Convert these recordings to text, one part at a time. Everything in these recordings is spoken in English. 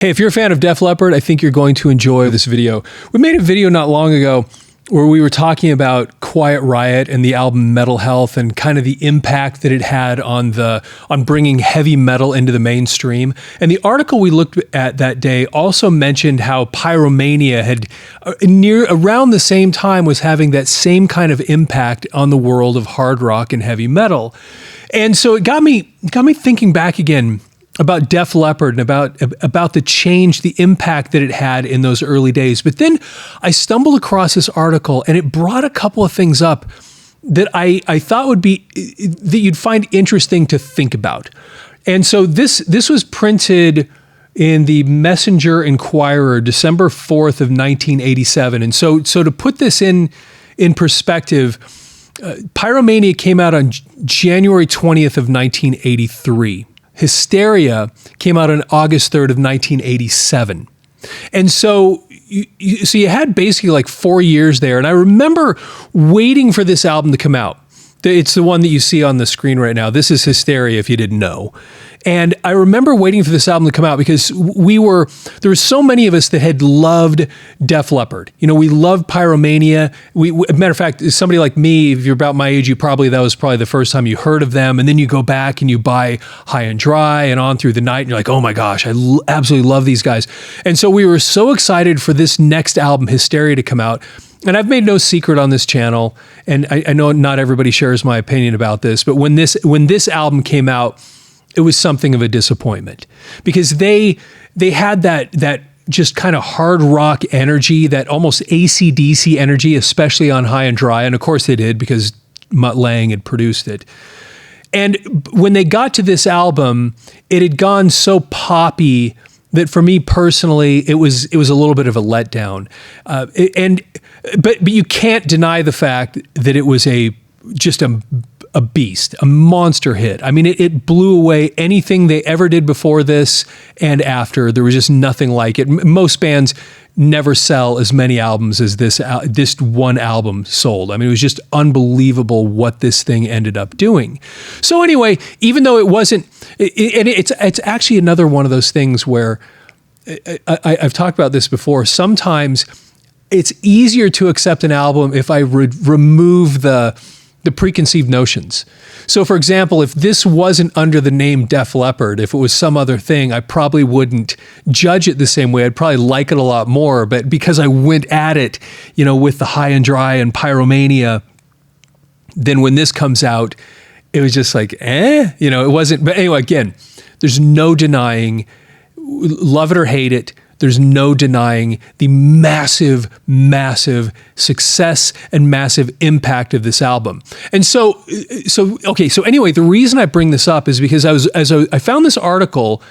Hey, if you're a fan of Def Leppard, I think you're going to enjoy this video. We made a video not long ago where we were talking about Quiet Riot and the album Metal Health and kind of the impact that it had on bringing heavy metal into the mainstream. And the article we looked at that day also mentioned how Pyromania had around the same time was having that same kind of impact on the world of hard rock and heavy metal. And so it got me thinking back again about Def Leppard and about the change, the impact that it had in those early days. But then I stumbled across this article and it brought a couple of things up that I thought would be, that you'd find interesting to think about. And so this was printed in the Messenger Inquirer, December 4th of 1987. And so to put this in perspective, Pyromania came out on January 20th of 1983. Hysteria came out on August 3rd of 1987. And so you had basically like 4 years there. And I remember waiting for this album to come out. It's the one that you see on the screen right now. This is Hysteria, if you didn't know. And I remember waiting for this album to come out because there were so many of us that had loved Def Leppard. You know, we loved Pyromania. Matter of fact, somebody like me, if you're about my age, that was probably the first time you heard of them. And then you go back and you buy High and Dry and On Through the Night, and you're like, oh my gosh, I absolutely love these guys. And so we were so excited for this next album, Hysteria, to come out. And I've made no secret on this channel, and I know not everybody shares my opinion about this, but when this album came out, it was something of a disappointment because they had that just kind of hard rock energy, that almost AC/DC energy, especially on High and Dry, and of course they did because Mutt Lange had produced it. And when they got to this album, it had gone so poppy that for me personally, it was a little bit of a letdown. But you can't deny the fact that it was just a beast, a monster hit. I mean, it blew away anything they ever did before this and after. There was just nothing like it. Most bands never sell as many albums as this one album sold. I mean, it was just unbelievable what this thing ended up doing. So anyway, even though it wasn't, it's actually another one of those things where I've talked about this before. Sometimes it's easier to accept an album if I remove the preconceived notions. So for example, if this wasn't under the name Def Leppard, if it was some other thing, I probably wouldn't judge it the same way. I'd probably like it a lot more, but because I went at it, with the High and Dry and Pyromania, then when this comes out, it was just like, it wasn't. But anyway, again, there's no denying, love it or hate it, there's no denying the massive, massive success and massive impact of this album. And so anyway, the reason I bring this up is because I found this article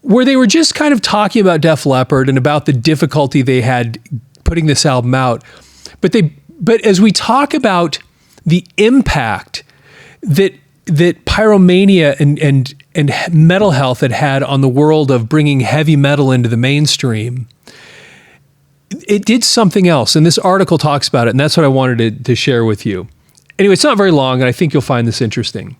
where they were just kind of talking about Def Leppard and about the difficulty they had putting this album out. But as we talk about the impact that Pyromania and Metal Health had on the world of bringing heavy metal into the mainstream, it did something else. And this article talks about it, and that's what I wanted to share with you. Anyway, it's not very long, and I think you'll find this interesting.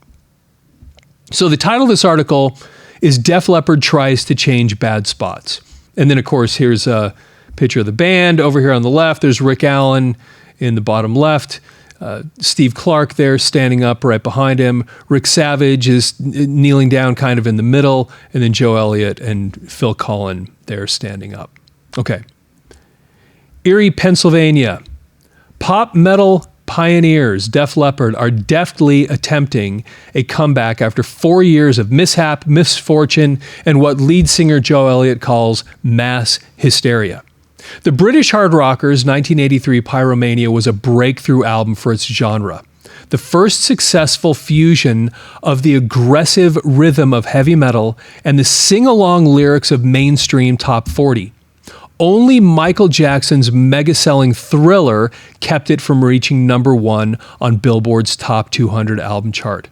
So the title of this article is Def Leppard Tries to Change Bad Spots. And then, of course, here's a picture of the band. Over here on the left, there's Rick Allen in the bottom left. Steve Clark there standing up right behind him. Rick Savage is kneeling down kind of in the middle. And then Joe Elliott and Phil Collen there standing up. Okay. Erie, Pennsylvania. Pop metal pioneers Def Leppard are deftly attempting a comeback after 4 years of mishap, misfortune, and what lead singer Joe Elliott calls mass hysteria. The British hard rockers' 1983 Pyromania was a breakthrough album for its genre. The first successful fusion of the aggressive rhythm of heavy metal and the sing-along lyrics of mainstream top 40. Only Michael Jackson's mega-selling Thriller kept it from reaching number 1 on Billboard's Top 200 album chart.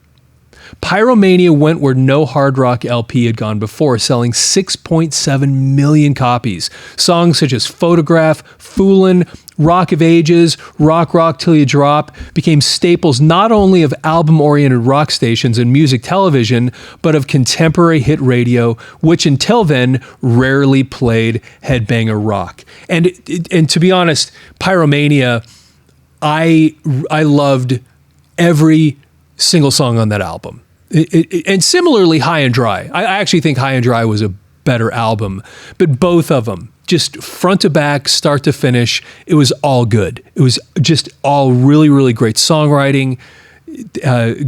Pyromania went where no hard rock LP had gone before, selling 6.7 million copies. Songs such as Photograph, Foolin', Rock of Ages, Rock Rock Till You Drop became staples not only of album-oriented rock stations and music television, but of contemporary hit radio, which until then rarely played headbanger rock. And to be honest, Pyromania, I loved every single song on that album. And similarly, High and Dry. I actually think High and Dry was a better album, but both of them, just front to back, start to finish, it was all good. It was just all really, really great songwriting,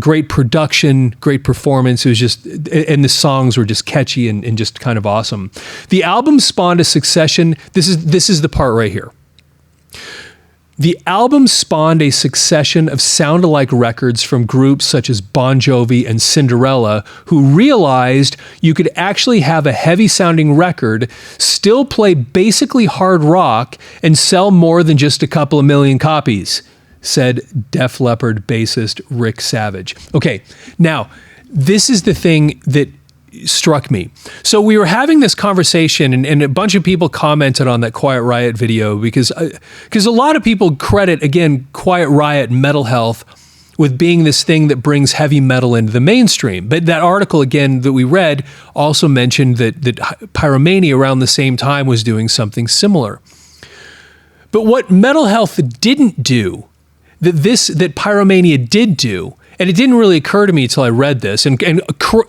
great production, great performance. It was just, and the songs were just catchy and just kind of awesome. The album spawned a succession. This is the part right here. The album spawned a succession of sound-alike records from groups such as Bon Jovi and Cinderella, who realized you could actually have a heavy-sounding record, still play basically hard rock, and sell more than just a couple of million copies, said Def Leppard bassist Rick Savage. Okay, now, this is the thing that struck me. So we were having this conversation and a bunch of people commented on that Quiet Riot video because a lot of people credit, again, Quiet Riot Metal Health with being this thing that brings heavy metal into the mainstream. But that article, again, that we read also mentioned that Pyromania around the same time was doing something similar. But what Metal Health didn't do, that Pyromania did do, and it didn't really occur to me until I read this, and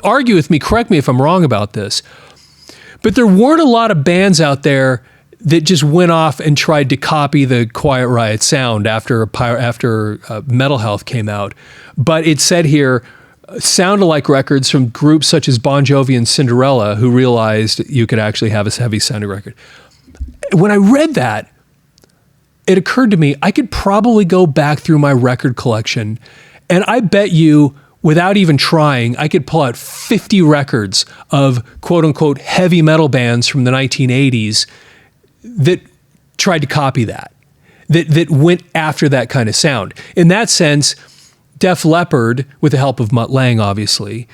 argue with me, correct me if I'm wrong about this, but there weren't a lot of bands out there that just went off and tried to copy the Quiet Riot sound after Metal Health came out. But it said here, sound-alike records from groups such as Bon Jovi and Cinderella, who realized you could actually have a heavy-sounding record. When I read that, it occurred to me I could probably go back through my record collection, and I bet you, without even trying, I could pull out 50 records of quote-unquote heavy metal bands from the 1980s that tried to copy that went after that kind of sound. In that sense, Def Leppard, with the help of Mutt Lange, obviously,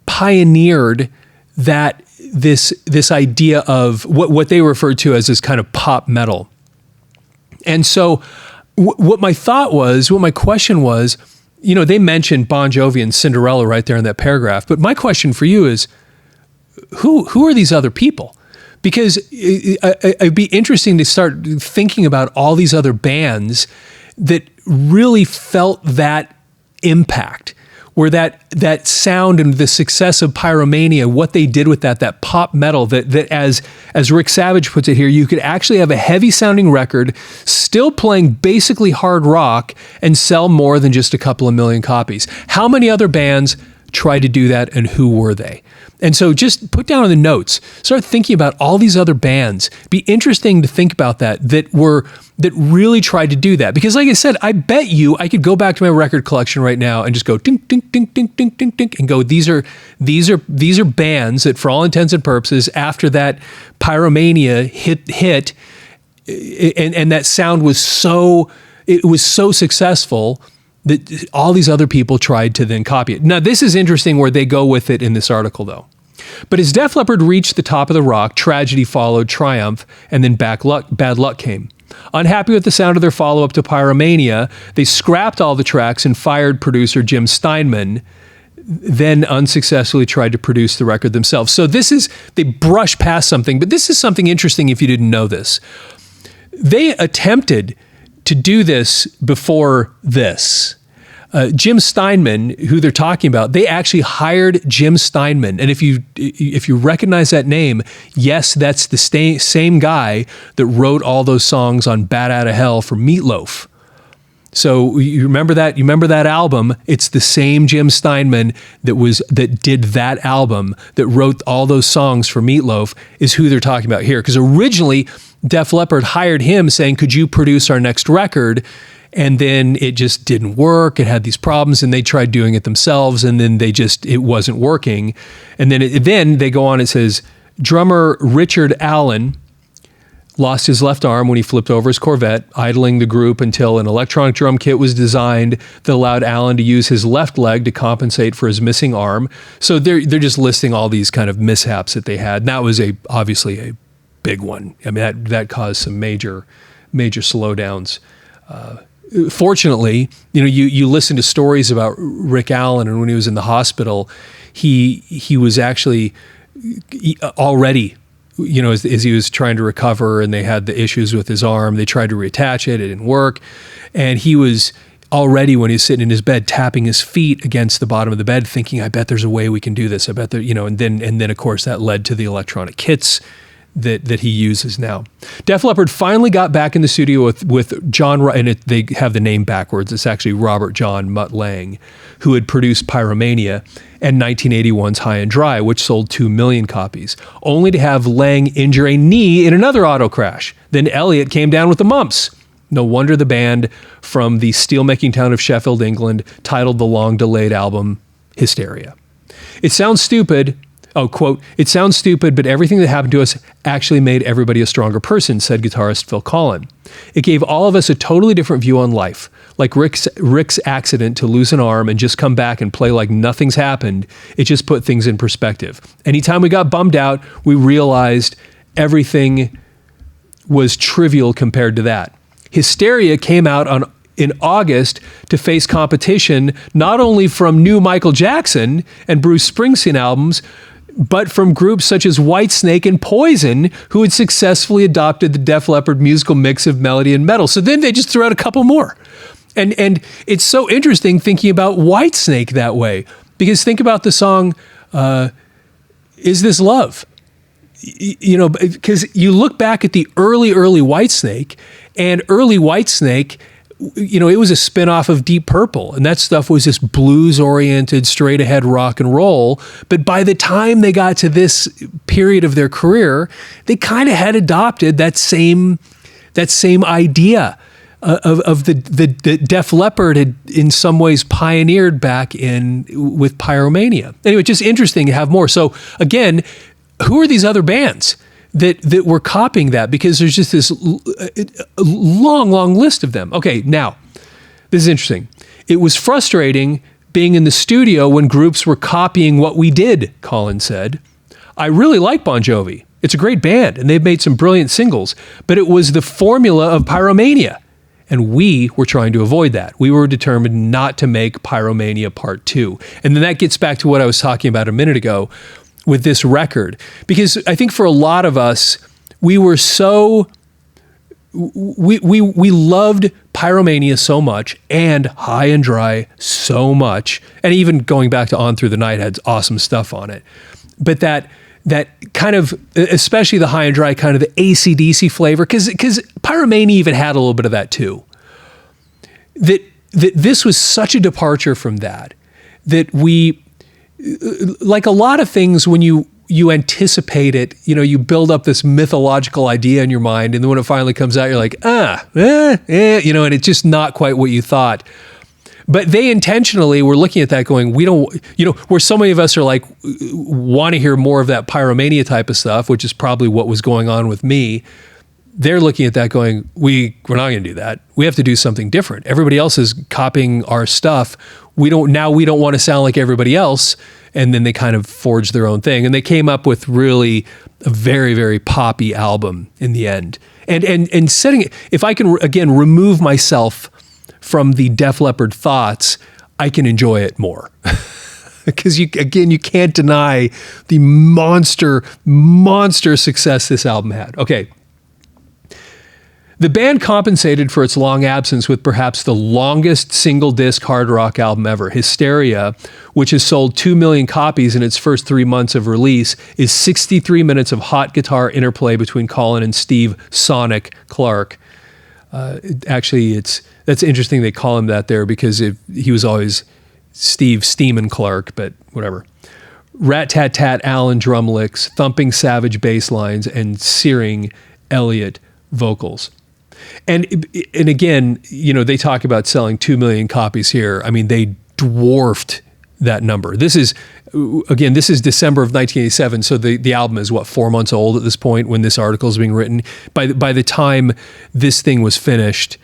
pioneered this idea of what they referred to as this kind of pop metal. And so what my question was, you know, they mentioned Bon Jovi and Cinderella right there in that paragraph, but my question for you is, who are these other people? Because it'd be interesting to start thinking about all these other bands that really felt that impact, where that sound and the success of Pyromania, what they did with that pop metal, that as Rick Savage puts it here, you could actually have a heavy sounding record still playing basically hard rock and sell more than just a couple of million copies. How many other bands tried to do that, and who were they? And so just put down in the notes, start thinking about all these other bands. Be interesting to think about that really tried to do that. Because like I said, I bet you I could go back to my record collection right now and just go ding, ding, ding, ding, ding, ding, ding, and go, these are bands that for all intents and purposes, after that Pyromania hit and that sound was so successful that all these other people tried to then copy it. Now, this is interesting where they go with it in this article, though. But as Def Leppard reached the top of the rock, tragedy followed triumph, and then bad luck came. Unhappy with the sound of their follow-up to Pyromania, they scrapped all the tracks and fired producer Jim Steinman, then unsuccessfully tried to produce the record themselves. So they brush past something, but this is something interesting if you didn't know this. They attempted to do this before this. Jim Steinman, who they're talking about, they actually hired Jim Steinman. And if you recognize that name, yes, that's the same guy that wrote all those songs on Bat Outta Hell for Meatloaf. So you remember that? You remember that album? It's the same Jim Steinman that did that album, that wrote all those songs for Meatloaf, is who they're talking about here. Because originally, Def Leppard hired him saying, could you produce our next record? And then it just didn't work. It had these problems, and they tried doing it themselves, and then it wasn't working. And then they go on, it says, drummer Richard Allen lost his left arm when he flipped over his Corvette, idling the group until an electronic drum kit was designed that allowed Allen to use his left leg to compensate for his missing arm. So they're just listing all these kind of mishaps that they had. And that was obviously a big one. I mean, that caused some major major slowdowns. Fortunately, you listen to stories about Rick Allen, and when he was in the hospital, he was actually already, as he was trying to recover, and they had the issues with his arm, they tried to reattach it didn't work, and he was already, when he's sitting in his bed, tapping his feet against the bottom of the bed, thinking, I bet there's a way we can do this. I bet there, and then of course that led to the electronic kits that he uses now. Def Leppard finally got back in the studio with John, and they have the name backwards. It's actually Robert John Mutt Lange, who had produced Pyromania and 1981's High and Dry, which sold 2 million copies, only to have Lange injure a knee in another auto crash. Then Elliott came down with the mumps. No wonder the band from the steelmaking town of Sheffield, England, titled the long-delayed album Hysteria. It sounds stupid. Oh, quote, "It sounds stupid, but everything that happened to us actually made everybody a stronger person," said guitarist Phil Collen. "It gave all of us a totally different view on life. Like Rick's accident to lose an arm and just come back and play like nothing's happened, it just put things in perspective. Anytime we got bummed out, we realized everything was trivial compared to that. Hysteria came out in August to face competition not only from new Michael Jackson and Bruce Springsteen albums, but from groups such as Whitesnake and Poison, who had successfully adopted the Def Leppard musical mix of melody and metal." So then they just threw out a couple more. And it's so interesting thinking about Whitesnake that way, because think about the song, Is This Love? Because you look back at the early Whitesnake, and early Whitesnake, it was a spinoff of Deep Purple, and that stuff was this blues-oriented, straight-ahead rock and roll. But by the time they got to this period of their career, they kind of had adopted that same idea of the Def Leppard had in some ways pioneered back with Pyromania. Anyway, just interesting to have more. So again, who are these other bands that were copying that? Because there's just this long list of them. Okay, now, this is interesting. It was frustrating being in the studio when groups were copying what we did, Colin said. "I really like Bon Jovi. It's a great band, and they've made some brilliant singles, but it was the formula of Pyromania, and we were trying to avoid that. We were determined not to make Pyromania Part 2. And then that gets back to what I was talking about a minute ago with this record, because I think for a lot of us, we were so we loved Pyromania so much and High and Dry so much, and even going back to On Through the Night had awesome stuff on it. But that kind of, especially the High and Dry, kind of the AC/DC flavor, because Pyromania even had a little bit of that too. That this was such a departure from that we, like a lot of things, when you anticipate it, you build up this mythological idea in your mind, and then when it finally comes out, you're like, and it's just not quite what you thought. But they intentionally were looking at that going, we don't, where so many of us are like, want to hear more of that Pyromania type of stuff, which is probably what was going on with me. They're looking at that going, we're not going to do that. We have to do something different. Everybody else is copying our stuff. We don't want to sound like everybody else. And then they kind of forged their own thing. And they came up with really a very, very poppy album in the end. And setting it, if I can, again, remove myself from the Def Leppard thoughts, I can enjoy it more. Because you can't deny the monster success this album had. Okay. The band compensated for its long absence with perhaps the longest single-disc hard rock album ever. Hysteria, which has sold 2 million copies in its first 3 months of release, is 63 minutes of hot guitar interplay between Colin and Steve Sonic Clark. Actually, that's interesting they call him that there, because he was always Steve Steeman Clark, but whatever. Rat-tat-tat Allen drum licks, thumping Savage bass lines, and searing Elliott vocals. And again, they talk about selling 2 million copies here. I mean, they dwarfed that number. This is December of 1987, so the album is 4 months old at this point when this article is being written. By the time this thing was finished,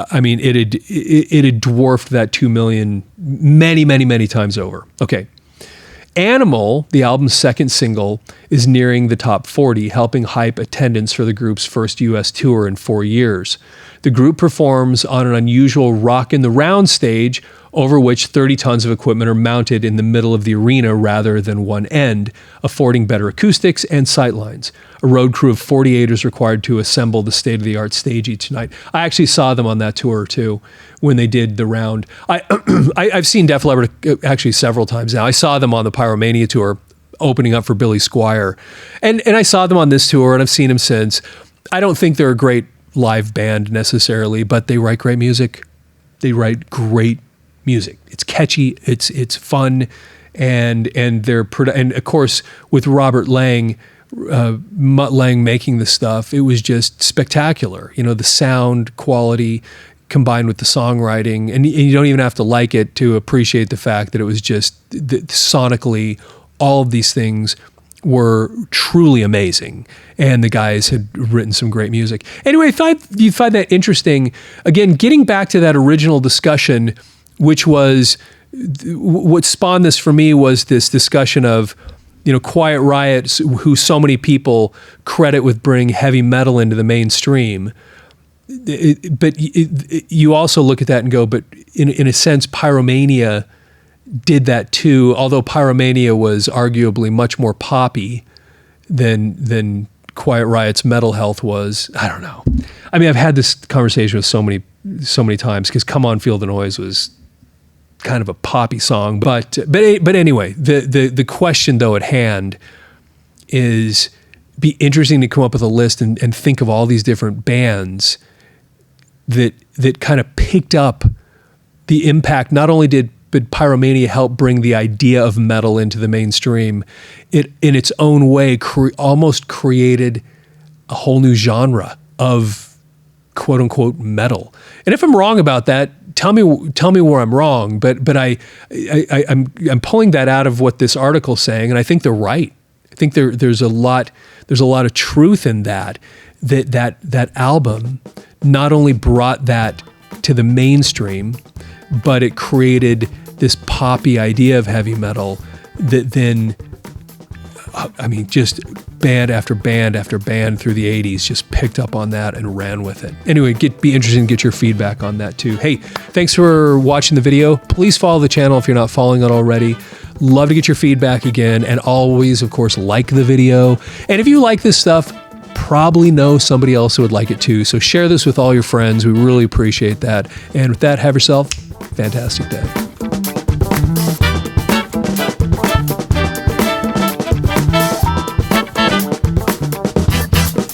I mean, it had dwarfed that 2 million many, many, many times over. Okay. Animal, the album's second single, is nearing the top 40, helping hype attendance for the group's first U.S. tour in 4 years. The group performs on an unusual Rock in the Round stage, over which 30 tons of equipment are mounted in the middle of the arena rather than one end, affording better acoustics and sightlines. A road crew of 48 is required to assemble the state-of-the-art stage each night. I actually saw them on that tour too, when they did the round. I've seen Def Leppard actually several times now. I saw them on the Pyromania tour, opening up for Billy Squier. And I saw them on this tour, and I've seen them since. I don't think they're a great live band necessarily, but they write great music. They write great music. It's catchy, it's fun, and they're and of course with Robert Lange, Mutt Lange making the stuff, it was just spectacular. You know, the sound quality combined with the songwriting, and you don't even have to like it to appreciate the fact that it was just sonically, all of these things were truly amazing, and the guys had written some great music. Anyway, you find that interesting. Again, getting back to that original discussion, which was what spawned this for me, was this discussion of, you know, Quiet Riot, who so many people credit with bringing heavy metal into the mainstream. But you also look at that and go, but in a sense, Pyromania did that too, although Pyromania was arguably much more poppy than Quiet Riot's Metal Health was. I don't know. I mean, I've had this conversation with so many times, because Come On Feel the Noise was kind of a poppy song. But anyway, the question though at hand is, be interesting to come up with a list and think of all these different bands that kind of picked up the impact. Not only did Pyromania help bring the idea of metal into the mainstream, it in its own way almost created a whole new genre of quote unquote metal. And if I'm wrong about that, tell me where I'm wrong. But I'm pulling that out of what this article's saying, and I think they're right. I think there's a lot of truth in that album not only brought that to the mainstream, but it created this poppy idea of heavy metal that then, I mean, just band after band after band through the 80s just picked up on that and ran with it. Anyway, be interested to get your feedback on that too. Hey, thanks for watching the video. Please follow the channel if you're not following it already. Love to get your feedback again, and always, of course, like the video. And if you like this stuff, probably know somebody else who would like it too. So share this with all your friends. We really appreciate that. And with that, have yourself a fantastic day.